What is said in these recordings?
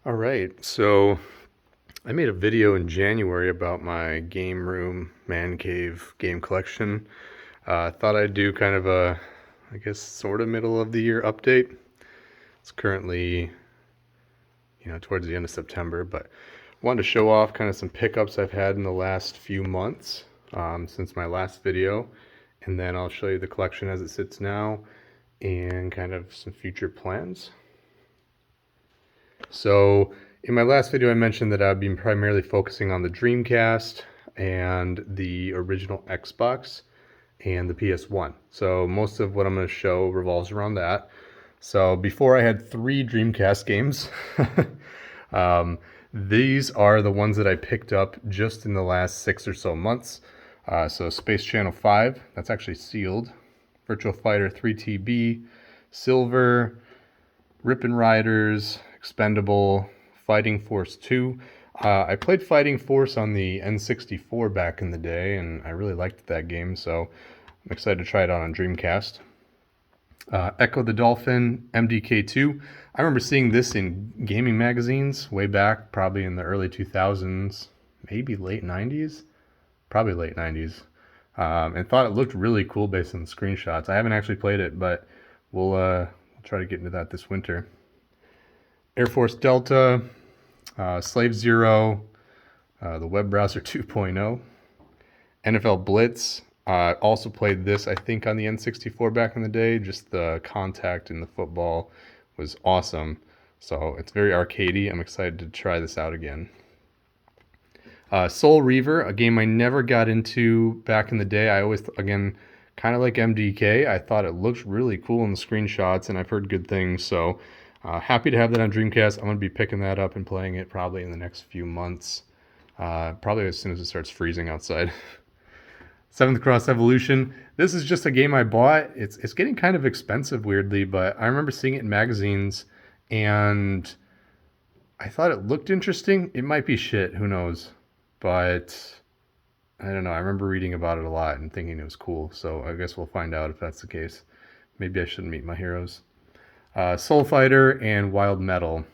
All right, so I made a video in January about my game room, man cave game collection. Thought I'd do kind of a, I guess, sort of middle of the year update. It's currently, towards the end of September, but wanted to show off kind of some pickups I've had in the last few months since my last video, and then I'll show you the collection as it sits now and kind of some future plans. So in my last video, I mentioned that I've been primarily focusing on the Dreamcast and the original Xbox and the PS1. So most of what I'm going to show revolves around that. So before I had 3 Dreamcast games. These are the ones that I picked up just in the last 6 or so months. So Space Channel 5, that's actually sealed. Virtua Fighter 3TB, Silver, Rippin' Riders, Expendable, Fighting Force 2. I played Fighting Force on the N64 back in the day, and I really liked that game, so I'm excited to try it out on Dreamcast. Echo the Dolphin, MDK2. I remember seeing this in gaming magazines way back, probably in the early 2000s, maybe late 90s, probably late 90s, and thought it looked really cool based on the screenshots. I haven't actually played it, but we'll try to get into that this winter. Air Force Delta, Slave Zero, the web browser 2.0, NFL Blitz. Also played this, I think, on the N64 back in the day. Just the contact in the football was awesome. So it's very arcadey. I'm excited to try this out again. Soul Reaver, a game I never got into back in the day. I always, again, kind of like MDK, I thought it looked really cool in the screenshots, and I've heard good things. So happy to have that on Dreamcast. I'm going to be picking that up and playing it probably in the next few months. Probably as soon as it starts freezing outside. Seventh Cross Evolution. This is just a game I bought. It's getting kind of expensive, weirdly, but I remember seeing it in magazines, and I thought it looked interesting. It might be shit, who knows? But I don't know. I remember reading about it a lot and thinking it was cool, so I guess we'll find out if that's the case. Maybe I shouldn't meet my heroes. Soul Fighter and Wild Metal,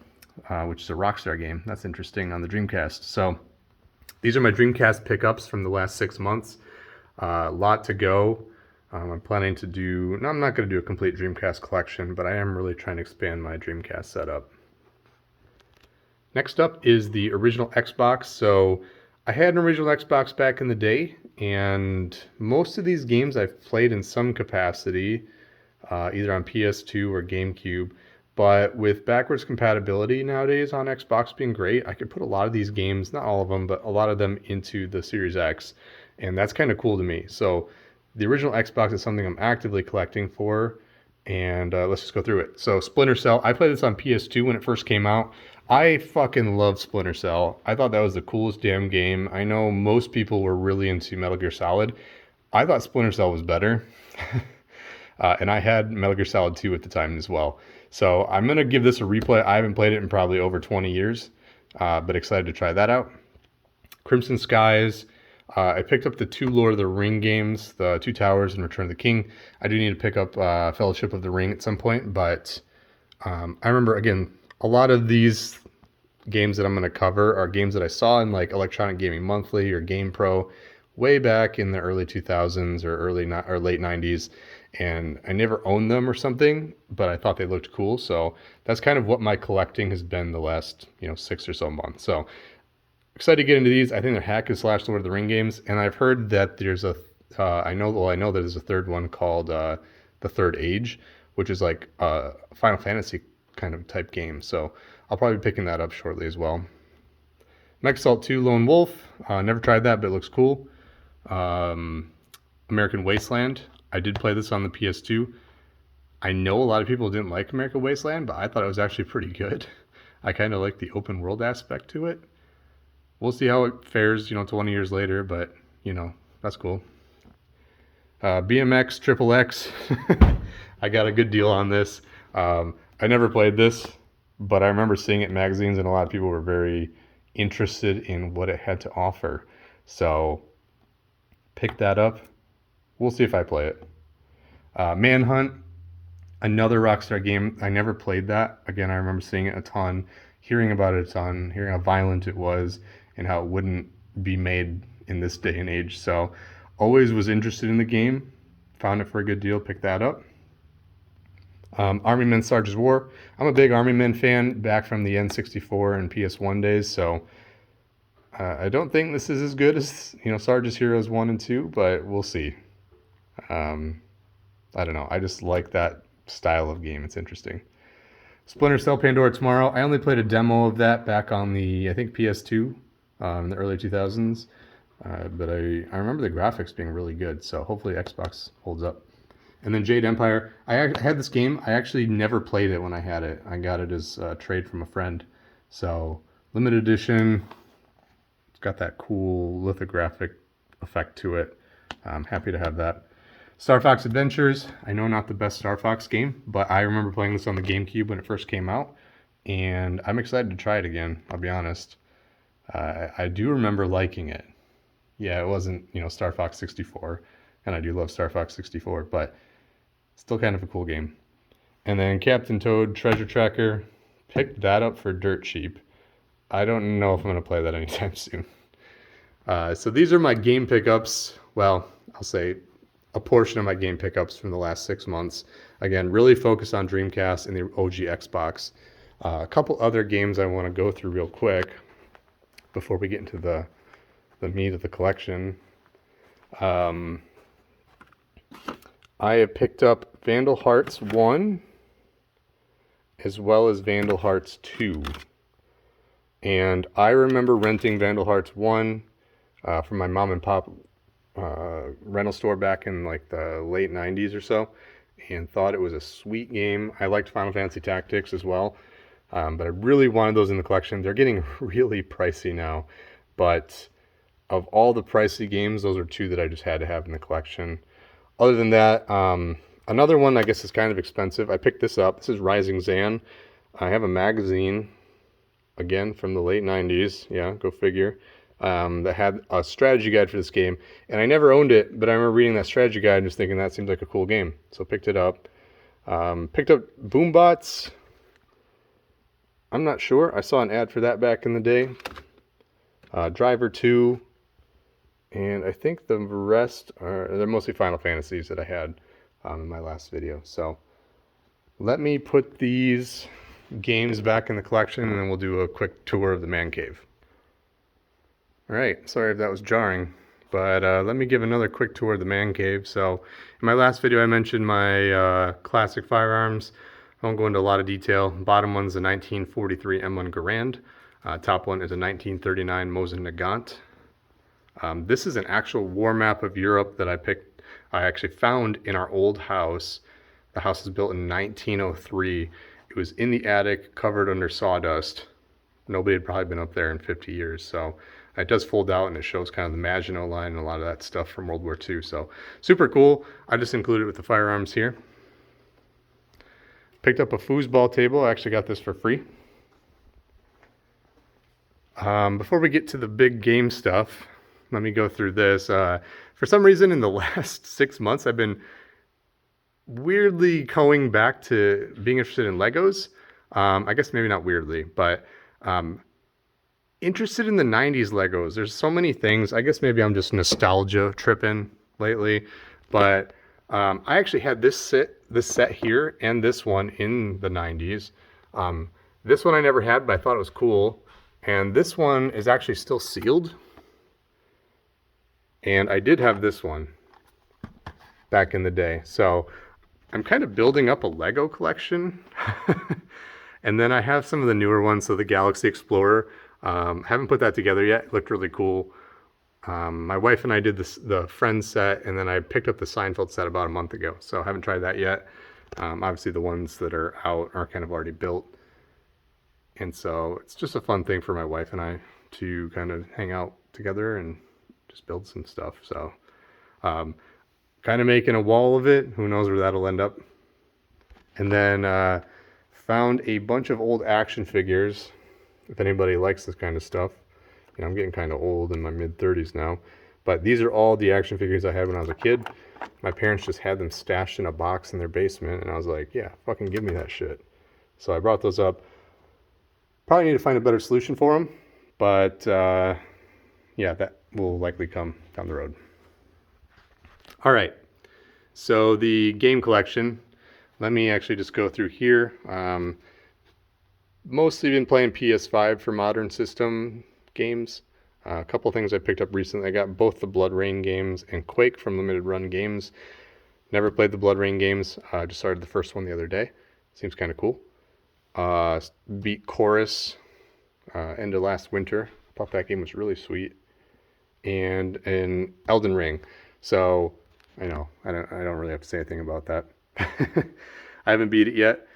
which is a Rockstar game. That's interesting on the Dreamcast. So these are my Dreamcast pickups from the last 6 months. A lot to go. I'm planning to do, no, I'm not going to do a complete Dreamcast collection, but I am really trying to expand my Dreamcast setup. Next up is the original Xbox. So I had an original Xbox back in the day, and most of these games I've played in some capacity, either on PS2 or GameCube. But with backwards compatibility nowadays on Xbox being great, I could put a lot of these games, not all of them, but a lot of them into the Series X. And that's kind of cool to me. So the original Xbox is something I'm actively collecting for, and let's just go through it. So Splinter Cell, I played this on PS2 when it first came out. I fucking love Splinter Cell. I thought that was the coolest damn game. I know most people were really into Metal Gear Solid. I thought Splinter Cell was better. And I had Metal Gear Solid 2 at the time as well. So I'm going to give this a replay. I haven't played it in probably over 20 years, but excited to try that out. Crimson Skies. I picked up the 2 Lord of the Ring games, the 2 Towers and Return of the King. I do need to pick up Fellowship of the Ring at some point, but I remember, again, a lot of these games that I'm going to cover are games that I saw in like Electronic Gaming Monthly or GamePro way back in the early 2000s or late 90s, and I never owned them or something, but I thought they looked cool. So that's kind of what my collecting has been the last 6 or so months. So excited to get into these. I think they're hack and slash Lord of the Ring games, and I've heard that there's a I know that there's a third one called The Third Age, which is like a Final Fantasy kind of type game. So I'll probably be picking that up shortly as well. Mech Assault 2 Lone Wolf. Never tried that, but it looks cool. American Wasteland. I did play this on the PS2. I know a lot of people didn't like American Wasteland, but I thought it was actually pretty good. I kind of like the open world aspect to it. We'll see how it fares, 20 years later, but, that's cool. BMX Triple X. I got a good deal on this. I never played this, but I remember seeing it in magazines, and a lot of people were very interested in what it had to offer. So, pick that up. We'll see if I play it. Manhunt, another Rockstar game. I never played that. Again, I remember seeing it a ton. hearing about it a ton, hearing how violent it was, and how it wouldn't be made in this day and age. So always was interested in the game, found it for a good deal, picked that up. Army Men Sarge's War. I'm a big Army Men fan back from the N64 and PS1 days, so I don't think this is as good as, Sarge's Heroes 1 and 2, but we'll see. I don't know. I just like that style of game. It's interesting. Splinter Cell Pandora Tomorrow. I only played a demo of that back on the, I think, PS2 in the early 2000s. But I remember the graphics being really good, so hopefully Xbox holds up. And then Jade Empire. I had this game. I actually never played it when I had it. I got it as a trade from a friend. So, limited edition. It's got that cool lithographic effect to it. I'm happy to have that. Star Fox Adventures. I know not the best Star Fox game, but I remember playing this on the GameCube when it first came out. And I'm excited to try it again, I'll be honest. I do remember liking it. Yeah, it wasn't, Star Fox 64, and I do love Star Fox 64, but still kind of a cool game. And then Captain Toad Treasure Tracker, picked that up for dirt cheap. I don't know if I'm going to play that anytime soon. So these are my game pickups. Well, I'll say a portion of my game pickups from the last 6 months. Again, really focused on Dreamcast and the OG Xbox. A couple other games I want to go through real quick before we get into the meat of the collection. I have picked up Vandal Hearts 1 as well as Vandal Hearts 2. And I remember renting Vandal Hearts 1 from my mom and pop rental store back in like the late 90s or so, and thought it was a sweet game. I liked Final Fantasy Tactics as well, but I really wanted those in the collection. They're getting really pricey now, but of all the pricey games, those are two that I just had to have in the collection. Other than that, another one I guess is kind of expensive. I picked this up. This is Rising Zan. I have a magazine, again, from the late 90s. Yeah, go figure. That had a strategy guide for this game. And I never owned it, but I remember reading that strategy guide and just thinking that seems like a cool game. So picked it up. Picked up Boombots. I'm not sure. I saw an ad for that back in the day. Driver 2. And I think the rest they're mostly Final Fantasies that I had in my last video. So let me put these games back in the collection and then we'll do a quick tour of the man cave. All right, sorry if that was jarring, but let me give another quick tour of the man cave. So in my last video I mentioned my classic firearms. I won't go into a lot of detail. Bottom one's a 1943 M1 Garand. Top one is a 1939 Mosin Nagant. This is an actual war map of Europe that I actually found in our old house. The house was built in 1903. It was in the attic, covered under sawdust. Nobody had probably been up there in 50 years. So it does fold out and it shows kind of the Maginot Line and a lot of that stuff from World War II. So super cool. I just included it with the firearms here. Picked up a foosball table. I actually got this for free. Before we get to the big game stuff, let me go through this. For some reason in the last 6 months, I've been weirdly going back to being interested in Legos. I guess maybe not weirdly, but interested in the 90s Legos. There's so many things. I guess maybe I'm just nostalgia tripping lately, but I actually had this set here and this one in the 90s. This one I never had, but I thought it was cool. And this one is actually still sealed. And I did have this one back in the day. So I'm kind of building up a Lego collection. And then I have some of the newer ones. So the Galaxy Explorer. Haven't put that together yet. It looked really cool. My wife and I did the Friends set, and then I picked up the Seinfeld set about a month ago. So I haven't tried that yet. Obviously the ones that are out are kind of already built. And so it's just a fun thing for my wife and I to kind of hang out together and just build some stuff. So kind of making a wall of it. Who knows where that'll end up. And then found a bunch of old action figures. If anybody likes this kind of stuff. You know, I'm getting kind of old, in my mid-30s now. But these are all the action figures I had when I was a kid. My parents just had them stashed in a box in their basement. And I was like, yeah, fucking give me that shit. So I brought those up. Probably need to find a better solution for them, but yeah, that will likely come down the road. All right, so the game collection, let me actually just go through here. Mostly been playing PS5 for modern system games. A couple things I picked up recently. I got both the Blood Rain games and Quake from Limited Run Games. Never played the Blood Rain games. Just started the first one the other day. Seems kind of cool. Beat Chorus end of last winter. Thought that game was really sweet. And an Elden Ring. So I know I don't really have to say anything about that. I haven't beat it yet.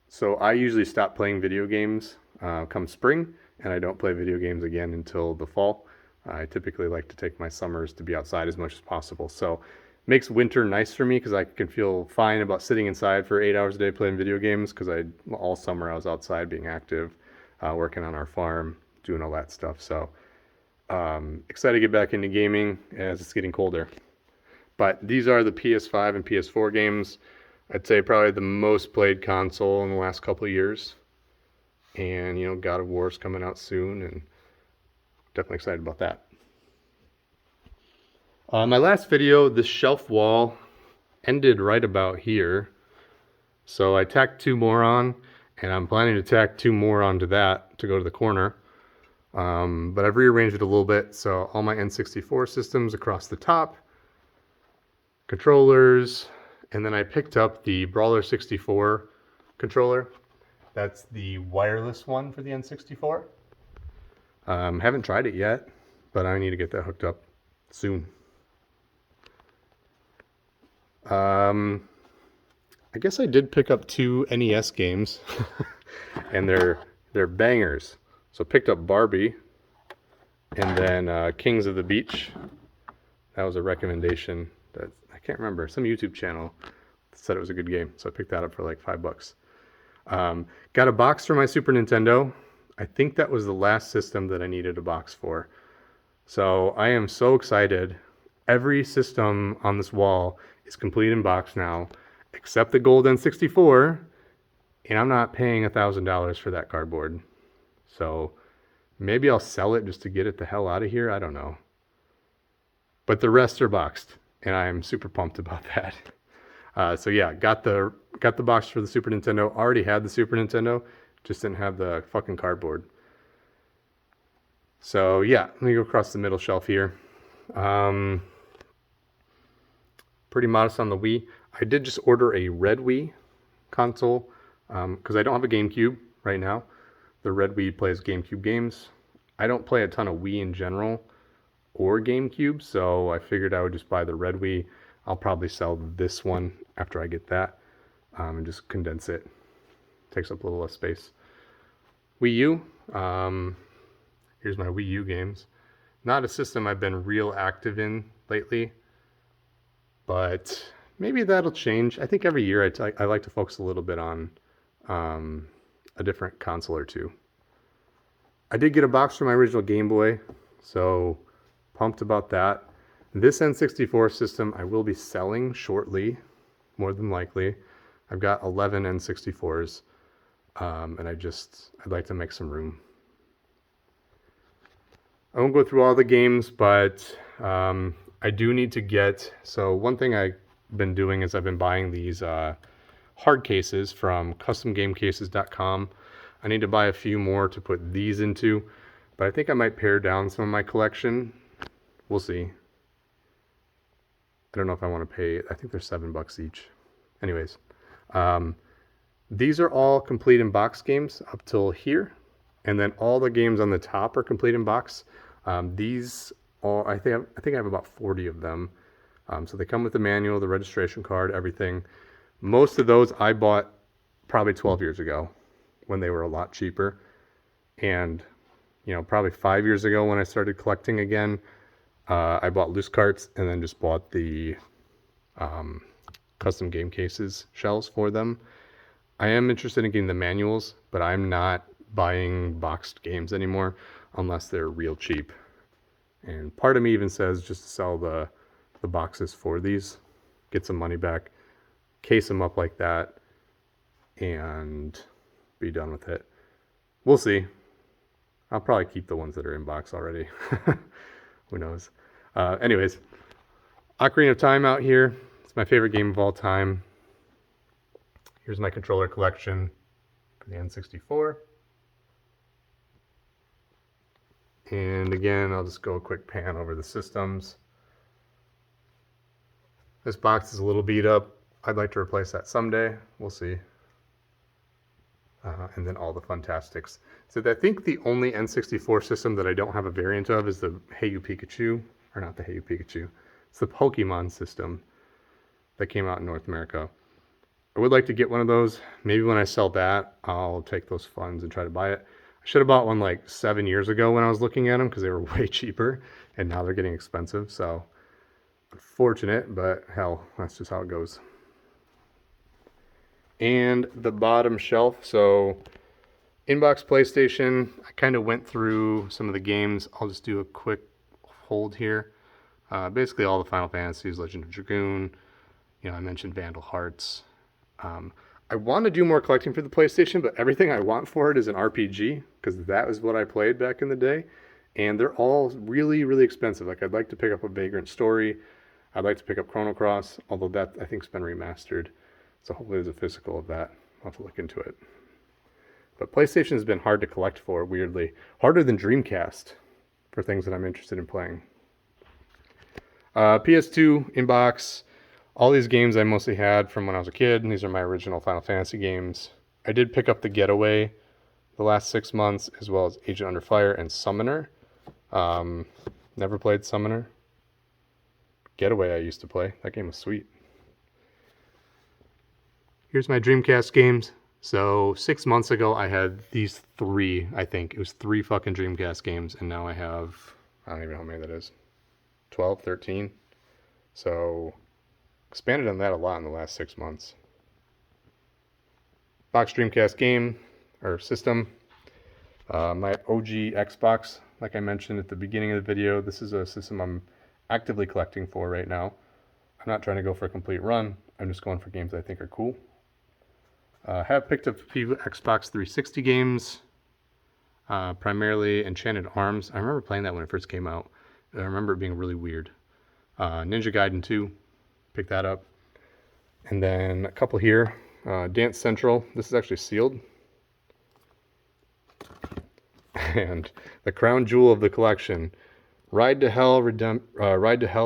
So I usually stop playing video games come spring, and I don't play video games again until the fall. I typically like to take my summers to be outside as much as possible. So makes winter nice for me because I can feel fine about sitting inside for 8 hours a day playing video games, because all summer I was outside being active, working on our farm, doing all that stuff. So excited to get back into gaming as it's getting colder. But these are the PS5 and PS4 games. I'd say probably the most played console in the last couple of years. And, you know, God of War's coming out soon, and definitely excited about that. My last video, this shelf wall ended right about here. So I tacked 2 more on, and I'm planning to tack 2 more onto that to go to the corner. But I've rearranged it a little bit, so all my N64 systems across the top, controllers, and then I picked up the Brawler 64 controller. That's the wireless one for the N64. Haven't tried it yet, but I need to get that hooked up soon. I guess I did pick up 2 NES games, and they're bangers. So picked up Barbie, and then Kings of the Beach. That was a recommendation that I can't remember. Some YouTube channel said it was a good game, so I picked that up for like $5. Got a box for my Super Nintendo. I think that was the last system that I needed a box for. So I am so excited. Every system on this wall is complete in box now, except the Gold N64, and I'm not paying $1,000 for that cardboard. So maybe I'll sell it just to get it the hell out of here. I don't know. But the rest are boxed, and I'm super pumped about that. So yeah, got the box for the Super Nintendo. Already had the Super Nintendo, just didn't have the fucking cardboard. So yeah, let me go across the middle shelf here. Pretty modest on the Wii. I did just order a red Wii console because I don't have a GameCube right now. The red Wii plays GameCube games. I don't play a ton of Wii in general or GameCube, so I figured I would just buy the red Wii. I'll probably sell this one after I get that and just condense it. Takes up a little less space. Wii U. Here's my Wii U games. Not a system I've been real active in lately, but maybe that'll change. I think every year I like to focus a little bit on a different console or two. I did get a box for my original Game Boy, so pumped about that. This N64 system I will be selling shortly, more than likely. I've got 11 N64s, and I'd like to make some room. I won't go through all the games, but I do need to get, so one thing I've been doing is I've been buying these hard cases from customgamecases.com. I need to buy a few more to put these into, but I think I might pare down some of my collection. We'll see. I don't know if I want to pay, I think they're $7 each. Anyways, these are all complete in box games up till here, and then all the games on the top are complete in box. These all, I think I have about 40 of them. So they come with the manual, the registration card, everything. Most of those I bought probably 12 years ago when they were a lot cheaper. And, you know, probably 5 years ago when I started collecting again, I bought loose carts and then just bought the custom game cases shells for them. I am interested in getting the manuals, but I'm not buying boxed games anymore unless they're real cheap. And part of me even says just to sell the boxes for these, get some money back, case them up like that, and be done with it. We'll see. I'll probably keep the ones that are in box already. Who knows? Anyways, Ocarina of Time out here. It's my favorite game of all time. Here's my controller collection for the N64. And again, I'll just go a quick pan over the systems. This box is a little beat up. I'd like to replace that someday. We'll see. And then all the Funtastics. So I think the only N64 system that I don't have a variant of is the Hey You Pikachu. Or not the Hey You Pikachu. It's the Pokemon system that came out in North America. I would like to get one of those. Maybe when I sell that, I'll take those funds and try to buy it. I should have bought one like 7 years ago when I was looking at them because they were way cheaper, and now they're getting expensive. So unfortunate, but hell, that's just how it goes. And the bottom shelf. So inbox PlayStation, I kind of went through some of the games. I'll just do a quick hold here. Basically all the Final Fantasies, Legend of Dragoon. You know, I mentioned Vandal Hearts. I want to do more collecting for the PlayStation, but everything I want for it is an RPG, because that was what I played back in the day. And they're all really, really expensive. Like, I'd like to pick up a Vagrant Story. I'd like to pick up Chrono Cross, although that I think's been remastered. So hopefully there's a physical of that. I'll have to look into it. But PlayStation has been hard to collect for, weirdly. Harder than Dreamcast for things that I'm interested in playing. PS2 inbox. All these games I mostly had from when I was a kid, and these are my original Final Fantasy games. I did pick up The Getaway the last 6 months, as well as Agent Under Fire and Summoner. Never played Summoner. Getaway I used to play. That game was sweet. Here's my Dreamcast games. So 6 months ago I had these 3, I think. It was 3 fucking Dreamcast games, and now I have, I don't even know how many that is. 12, 13. So expanded on that a lot in the last 6 months. Box Dreamcast game, or system. My OG Xbox, like I mentioned at the beginning of the video, this is a system I'm actively collecting for right now. I'm not trying to go for a complete run. I'm just going for games I think are cool. Have picked up a few Xbox 360 games, primarily Enchanted Arms. I remember playing that when it first came out. I remember it being really weird. Ninja Gaiden 2, picked that up. And then a couple here. Dance Central, this is actually sealed. And the crown jewel of the collection, Ride to Hell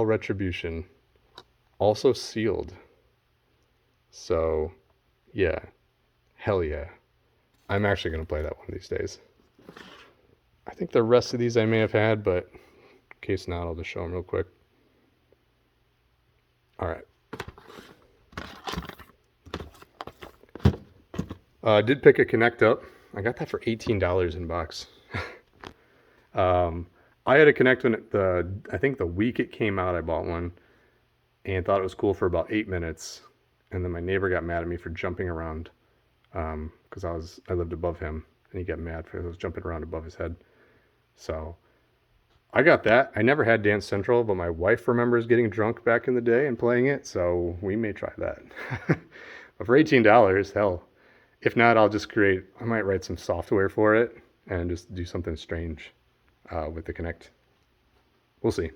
Retribution, also sealed. So, yeah, hell yeah. I'm actually going to play that one of these days. I think the rest of these I may have had, but in case not, I'll just show them real quick. All right. Did pick a Kinect up. I got that for $18 in box. I had a Kinect when I think the week it came out, I bought one and thought it was cool for about 8 minutes. And then my neighbor got mad at me for jumping around because I lived above him, and he got mad because I was jumping around above his head. So I got that. I never had Dance Central, but my wife remembers getting drunk back in the day and playing it, so we may try that. But for $18, hell. If not, I might write some software for it and just do something strange with the Kinect. We'll see.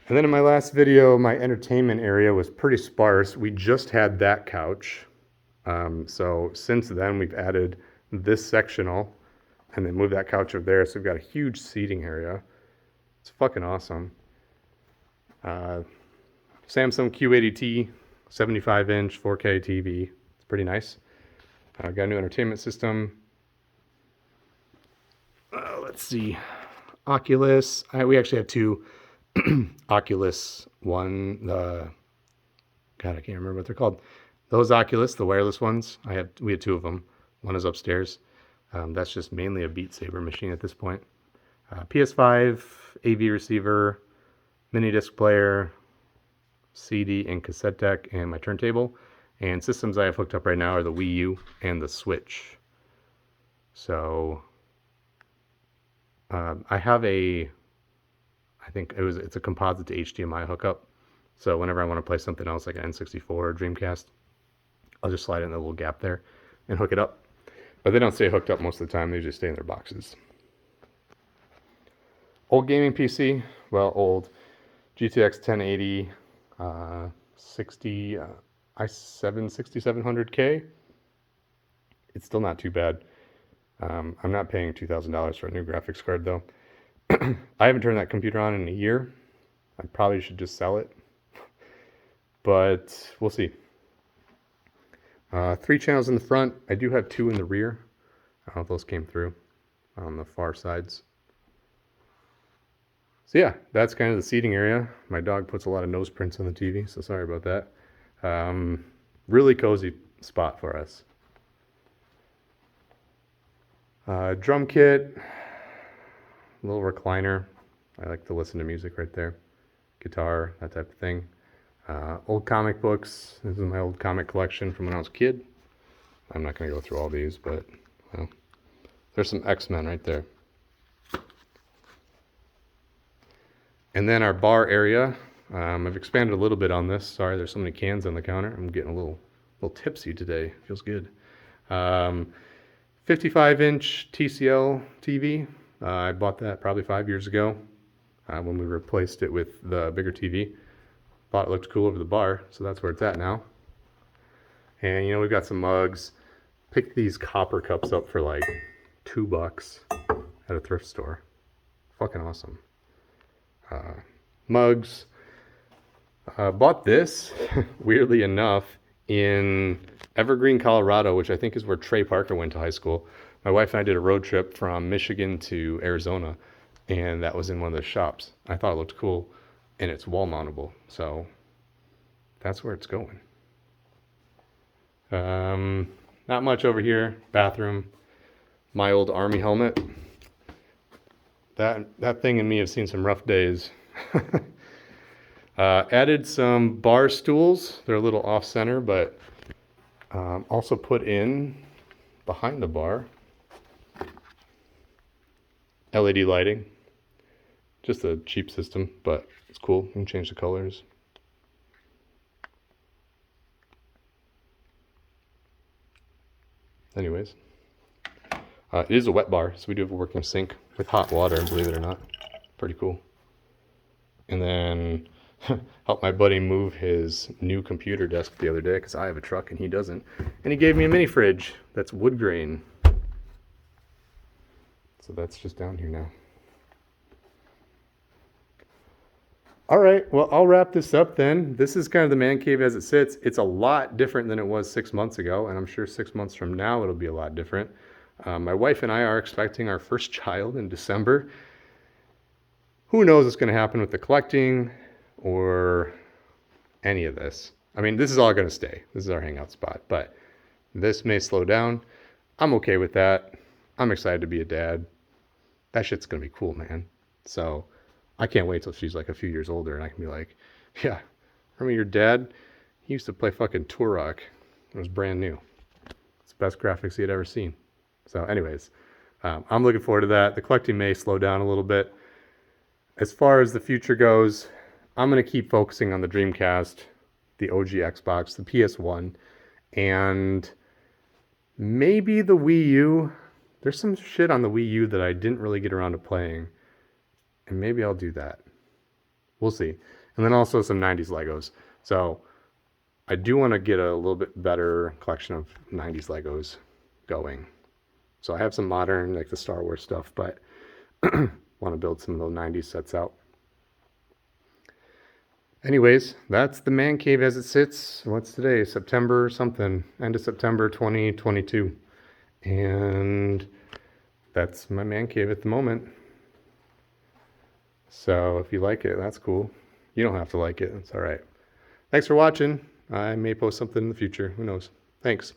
And then in my last video, my entertainment area was pretty sparse. We just had that couch. So since then, we've added this sectional and then moved that couch over there. So we've got a huge seating area. It's fucking awesome. Samsung Q80T, 75-inch 4K TV. It's pretty nice. Got a new entertainment system. Let's see. Oculus. We actually have 2 Oculus One. God, I can't remember what they're called. Those Oculus, the wireless ones. We had 2 of them. One is upstairs. That's just mainly a Beat Saber machine at this point. PS5, AV receiver, mini disc player, CD and cassette deck, and my turntable. And systems I have hooked up right now are the Wii U and the Switch. So I have I think it's a composite to HDMI hookup. So whenever I want to play something else like an N64 or Dreamcast, I'll just slide in the little gap there and hook it up. But they don't stay hooked up most of the time. They just stay in their boxes. Old gaming PC, well, old GTX 1080, 60 i7 6700K. It's still not too bad. I'm not paying $2,000 for a new graphics card though. I haven't turned that computer on in a year. I probably should just sell it, but we'll see. 3 channels in the front. I do have 2 in the rear. I don't know if those came through on the far sides. So yeah, that's kind of the seating area. My dog puts a lot of nose prints on the TV, so sorry about that. Really cozy spot for us. Drum kit, little recliner. I like to listen to music right there. Guitar, that type of thing. Old comic books. This is my old comic collection from when I was a kid. I'm not going to go through all these, but well, there's some X-Men right there. And then our bar area. I've expanded a little bit on this. Sorry, there's so many cans on the counter. I'm getting a little tipsy today. Feels good. 55-inch TCL TV. I bought that probably 5 years ago when we replaced it with the bigger TV. Thought it looked cool over the bar, so that's where it's at now. And you know, we've got some mugs. Picked these copper cups up for like $2 at a thrift store. Fucking awesome. Mugs. Bought this, weirdly enough, in Evergreen, Colorado, which I think is where Trey Parker went to high school. My wife and I did a road trip from Michigan to Arizona, and that was in one of the shops. I thought it looked cool, and it's wall mountable, so that's where it's going. Not much over here. Bathroom. My old Army helmet. That thing and me have seen some rough days. Added some bar stools. They're a little off center, but also put in behind the bar LED lighting. Just a cheap system, but it's cool. You can change the colors. Anyways, it is a wet bar, so we do have a working sink with hot water, believe it or not. Pretty cool. And then helped my buddy move his new computer desk the other day because I have a truck and he doesn't. And he gave me a mini fridge that's wood grain. So that's just down here now. All right, well, I'll wrap this up then. This is kind of the man cave as it sits. It's a lot different than it was 6 months ago, and I'm sure 6 months from now it'll be a lot different. My wife and I are expecting our first child in December. Who knows what's going to happen with the collecting or any of this. I mean, this is all going to stay. This is our hangout spot, but this may slow down. I'm okay with that. I'm excited to be a dad. That shit's going to be cool, man. So I can't wait till she's like a few years older and I can be like, yeah, remember your dad? He used to play fucking Turok. It was brand new. It's the best graphics he had ever seen. So anyways, I'm looking forward to that. The collecting may slow down a little bit. As far as the future goes, I'm going to keep focusing on the Dreamcast, the OG Xbox, the PS1, and maybe the Wii U. There's some shit on the Wii U that I didn't really get around to playing, and maybe I'll do that. We'll see. And then also some 90s Legos. So I do want to get a little bit better collection of 90s Legos going. So I have some modern, like the Star Wars stuff, but want to build some of those 90s sets out. Anyways, that's the man cave as it sits. What's today? September something. End of September 2022. And that's my man cave at the moment. So if you like it, that's cool. You don't have to like it. It's all right. Thanks for watching. I may post something in the future. Who knows? Thanks.